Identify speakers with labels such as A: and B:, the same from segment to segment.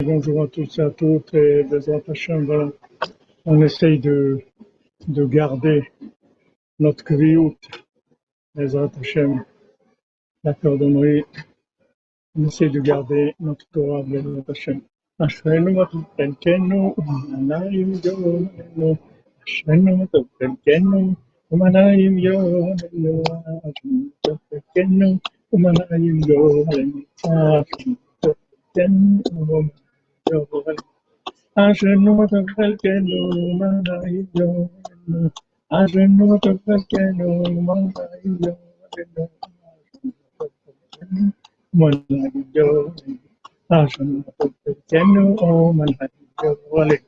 A: Bonjour à tous et à toutes, et Bezrat Hashem, voilà, on essaye de garder notre kviout, Bezrat Hashem, la cordonnerie, on essaye de garder notre Torah, Bezrat Hashem. Ashrenu matov chelkenu, umanayim yorenu, Ashrenu matov chelkenu, umanayim yorenu, Ashrenu matov chelkenu, umanayim yorenu, Ashrenu matov chelkenu, umanayim yorenu. Ashrenu matov chelkenu, umanayim yorenu, Ashrenu matov chelkenu, umanayim yorenu, umanayim yorenu. Ashrenu matov chelkenu, umanayim yorenu.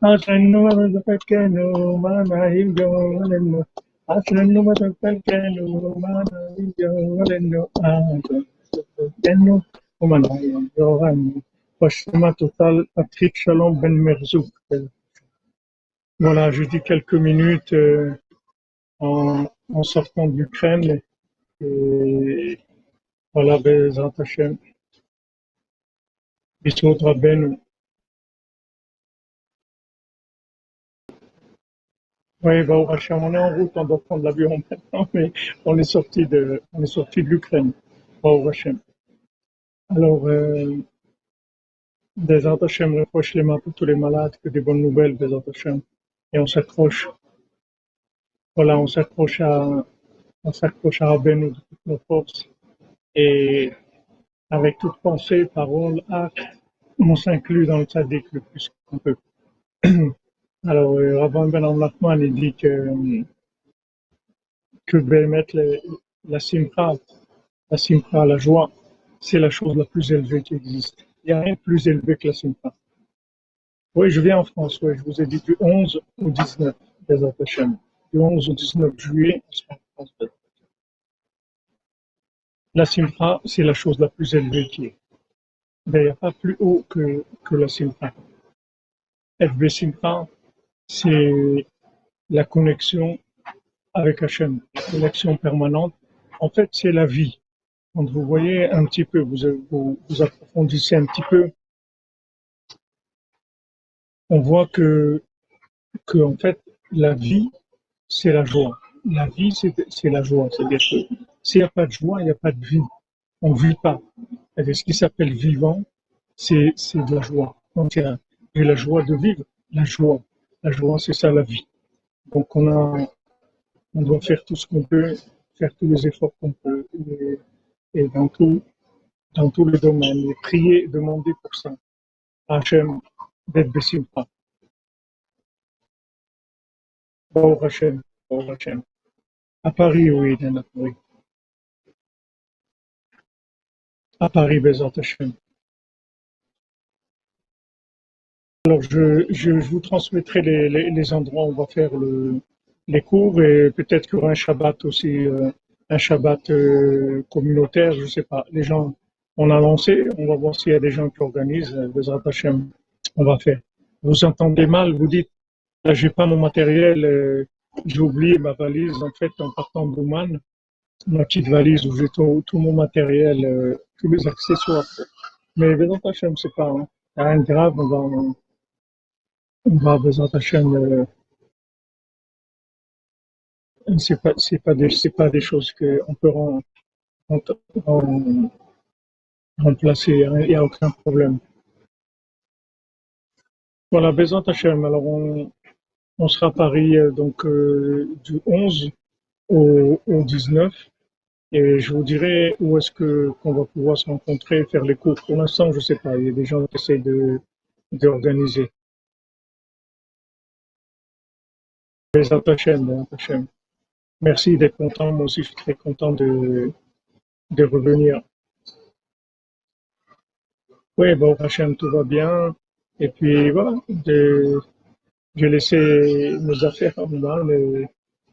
A: Ashrenu matov chelkenu, umanayim yorenu, Ashrenu matov chelkenu, umanayim yorenu, Ashrenu matov chelkenu, umanayim yorenu. Washlema total, Patrick Shalom Ben Merzouk. Voilà, je dis quelques minutes en sortant de l'Ukraine. Et voilà, Bezrat Hashem. Bisous Rabbeinu. Oui, Baruch Hashem, on est en route, on doit prendre l'avion maintenant, mais on est sorti de l'Ukraine. Baruch Hashem. Alors, Bezrat Hashem, reproche les mains pour tous les malades, que des bonnes nouvelles, Bezrat Hashem. Et on s'accroche. Voilà, on s'accroche à Rabbeinu de toutes nos forces. Et avec toute pensée, parole, acte, on s'inclut dans le tzaddik le plus qu'on peut. Alors, Rabban Ben Nachman, il dit que Bémet, la simcha, la joie, c'est la chose la plus élevée qui existe. Il n'y a rien de plus élevé que la simcha. Oui, je viens en France, oui, je vous ai dit du 11 au 19, Bezrat Hashem. Du 11 au 19 juillet, on sera en France. La simcha, c'est la chose la plus élevée qui est. Il n'y a pas plus haut que la simcha. FB Simcha, c'est la connexion avec Hachem, la connexion permanente. En fait, c'est la vie. Quand vous voyez un petit peu, vous approfondissez un petit peu, on voit que en fait, la vie, c'est la joie. La vie, c'est la joie. C'est-à-dire que s'il n'y a pas de joie, il n'y a pas de vie. On ne vit pas. C'est-à-dire ce qui s'appelle vivant, c'est de la joie. Donc, il y a la joie de vivre, la joie. La joie, c'est ça la vie. Donc, on doit faire tout ce qu'on peut, faire tous les efforts qu'on peut, et dans tous les domaines, et prier, demander pour ça. Hachem, d'être Bessimcha. Baruch Hashem, Baruch Hashem. À Paris, oui, il y en a, oui. À Paris, Bezrat Hashem. Alors, je vous transmettrai les endroits où on va faire les cours, et peut-être qu'il y aura un Shabbat aussi, un Shabbat communautaire, je ne sais pas. Les gens, on a lancé, on va voir s'il y a des gens qui organisent, Bezrat Hashem, on va faire. Vous entendez mal, vous dites, là, j'ai pas mon matériel, j'ai oublié ma valise, en fait, en partant d'Ouman, ma petite valise où j'ai tout mon matériel, tous les accessoires. Mais Bezrat Hashem, c'est pas rien de grave, on va Bezrat Hashem, c'est pas des choses qu'on peut remplacer, il n'y a aucun problème. Voilà, Bezrat Hashem, alors on sera à Paris donc du 11 au 19, et je vous dirai où est-ce qu'on va pouvoir se rencontrer et faire les cours. Pour l'instant, je sais pas, il y a des gens qui essayent d'organiser. Bezrat Hashem, Bezrat Hashem. Merci d'être content, moi aussi je suis très content de revenir. Oui, bon, Hachem, tout va bien. Et puis voilà, j'ai laissé mes affaires en bas,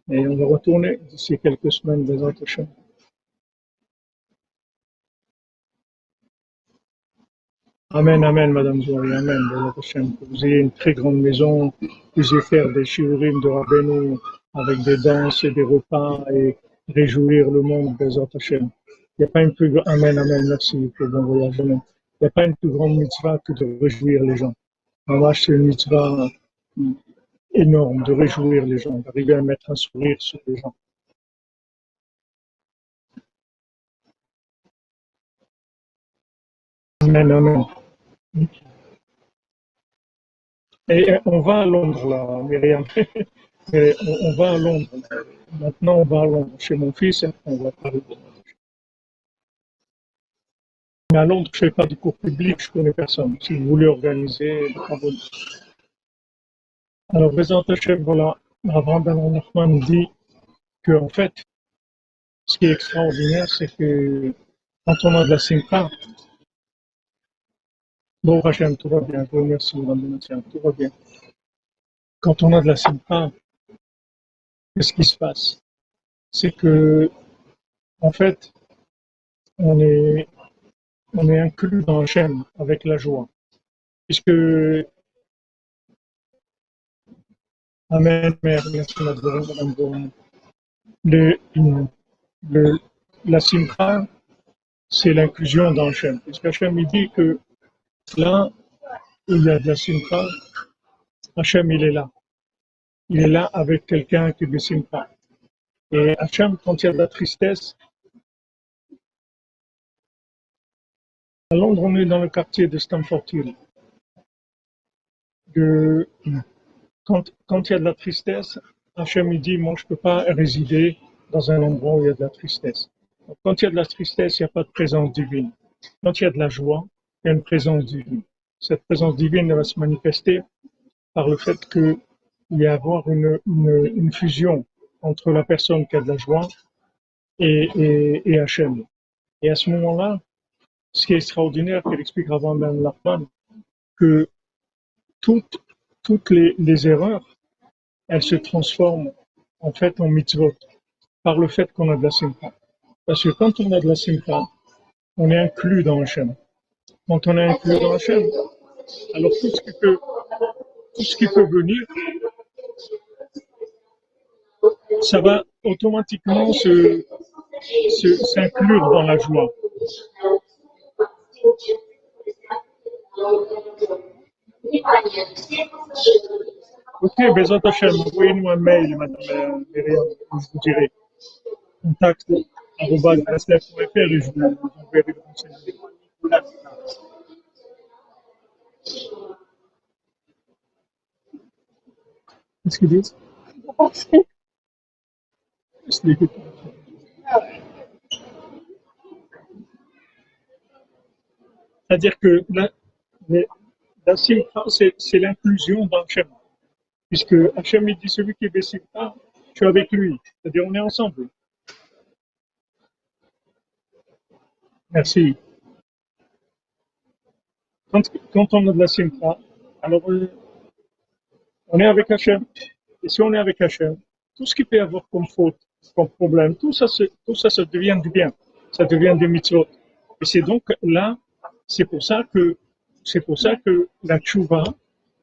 A: et on va retourner d'ici quelques semaines, Bezrat Hashem. Amen, amen, Madame Zouri, amen, Bezrat Hashem. Que vous ayez une très grande maison, que vous puissiez faire des shiurim de Rabbeinu avec des danses et des repas et réjouir le monde, Bezrat Hashem. Il n'y a pas une plus grande. Amen, amen, merci pour bon voyage. Amen. n'y a pas une plus grande mitzvah que de réjouir les gens. Allah, c'est une mitzvah énorme de réjouir les gens, d'arriver à mettre un sourire sur les gens. Amen, amen. Et on va à Londres, là, Myriam. Et on va à Londres. Maintenant, on va à Londres chez mon fils, et on va parler de Mais à Londres, je ne fais pas de cours publics, je ne connais personne. Si vous voulez organiser, alors, Bézant Hachem, voilà, Abraham Ben Nachman nous dit qu'en fait, ce qui est extraordinaire, c'est que quand on a de la simcha, bon, Hachem, tout va bien, je vous remercie, tout va bien. Quand on a de la simcha, qu'est-ce qui se passe? C'est que, en fait, on est inclus dans Hachem avec la joie. Puisque, Amen, Mère, merci, Madame Bourne. La simcha, c'est l'inclusion dans Hachem. Puisque Hachem, il dit que là où il y a de la simcha, Hachem, il est là. Il est là avec quelqu'un qui est de simcha. Et Hachem, quand il y a de la tristesse, à Londres, on est dans le quartier de Stamford Hill. Quand il y a de la tristesse, Hachem, il dit, moi, je ne peux pas résider dans un endroit où il y a de la tristesse. Donc, quand il y a de la tristesse, il n'y a pas de présence divine. Quand il y a de la joie, il y a une présence divine. Cette présence divine va se manifester par le fait qu'il y a avoir une fusion entre la personne qui a de la joie et Hachem. Et à ce moment-là, ce qui est extraordinaire, qu'elle explique avant Ben Nachman, que toutes les erreurs, elles se transforment en fait en mitzvot par le fait qu'on a de la simcha. Parce que quand on a de la simcha, on est inclus dans Hachem. Quand on est inclus dans Hachem, alors tout ce qui peut venir, ça va automatiquement s'inclure dans la joie. Ok, Bezat Hachem, envoyez-nous un mail, Madame Myriam, je vous dirai. Contact @sf.fr et je vous enverrai le renseignement. Qu'est-ce qu'ils disent? C'est-à-dire que la simcha, c'est l'inclusion dans Hachem. Puisque Hachem dit celui qui est Bessimcha, je suis avec lui. C'est-à-dire on est ensemble. Merci. Quand on a de la simcha, alors on est avec Hachem. Et si on est avec Hachem, tout ce qui peut avoir comme faute, comme problème, tout ça, ça devient du bien. Ça devient des mitzvot. Et c'est donc là, c'est pour ça que la tchouva,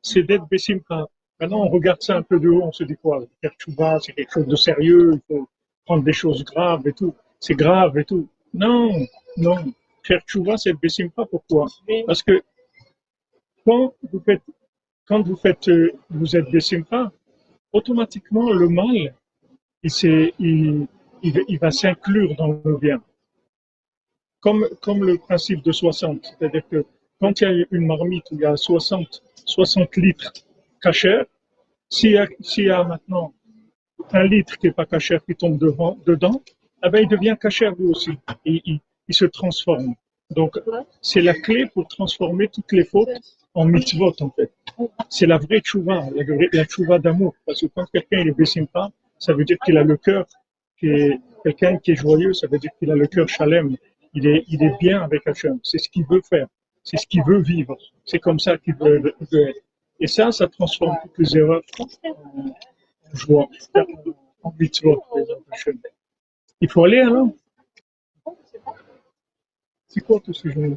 A: c'est d'être Bessimcha. Maintenant, on regarde ça un peu de haut, on se dit quoi? Faire tchouva, c'est quelque chose de sérieux, il faut prendre des choses graves et tout. C'est grave et tout. Non, non. Faire tchouva, c'est Bessimcha. Pourquoi? Parce que quand vous êtes Bessimcha, automatiquement, le mal, il va s'inclure dans le bien. Comme le principe de 60. C'est-à-dire que quand il y a une marmite où il y a 60 litres cachers, s'il y a maintenant un litre qui n'est pas cachère qui tombe dedans, eh ben, il devient cachère lui aussi. Et il se transforme. Donc, c'est la clé pour transformer toutes les fautes en mitzvot, en fait. C'est la vraie tchouva, la tchouva d'amour. Parce que quand quelqu'un est bessimcha, ça veut dire qu'il a le cœur, quelqu'un qui est joyeux, ça veut dire qu'il a le cœur shalem. Il est bien avec Hachem. C'est ce qu'il veut faire. C'est ce qu'il veut vivre. C'est comme ça qu'il veut être. Et ça transforme toutes les erreurs en joie, en mitzvot. Il faut aller alors. C'est quoi tout ce jour?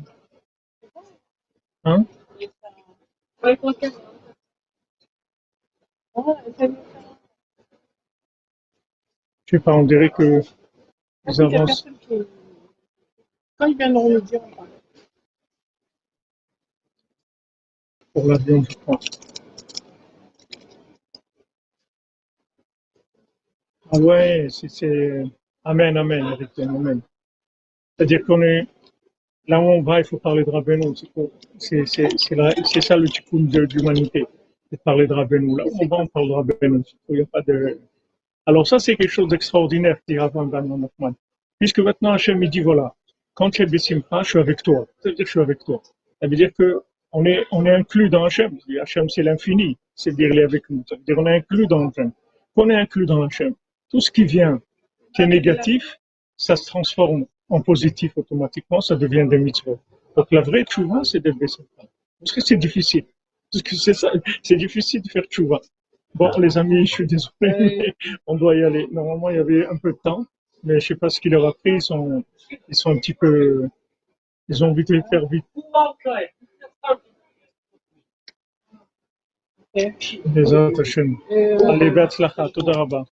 A: Hein? Je sais pas, on dirait que ils avancent.
B: Quand ils viendront nous dire,
A: pour l'avion, je crois. Ah ouais, Amen, amen, Eric, amen. C'est-à-dire qu'on est, là où on va, il faut parler de Rabbeinu. C'est ça le tikkun de l'humanité, c'est de parler de Rabbeinu. Là où on va, on parle de Rabbeinu. Il y a pas de... Alors ça, c'est quelque chose d'extraordinaire, dit Rabban Ben Nachman. Puisque maintenant, Hachem, il dit, voilà, quand tu es Bessimcha, je suis avec toi. Ça veut dire que je suis avec toi. Ça veut dire que on est inclus dans Hachem. Hachem, c'est l'infini. C'est dire, il est avec nous. Ça veut dire qu'on est inclus dans Hachem. Qu'on est inclus dans Hachem. Tout ce qui vient, qui est négatif, ça se transforme en positif automatiquement, ça devient des mitzvot. Donc la vraie tchouva, c'est d'être Bessimcha. Parce que c'est difficile. Parce que c'est ça, c'est difficile de faire tchouva. Bon, les amis, je suis désolé, mais on doit y aller. Normalement, il y avait un peu de temps, mais je sais pas ce qu'il leur a pris. Ils sont un petit peu, ils ont envie de faire vite. Les autres chaînes. Allez, Betzlacha, Toda Rabba.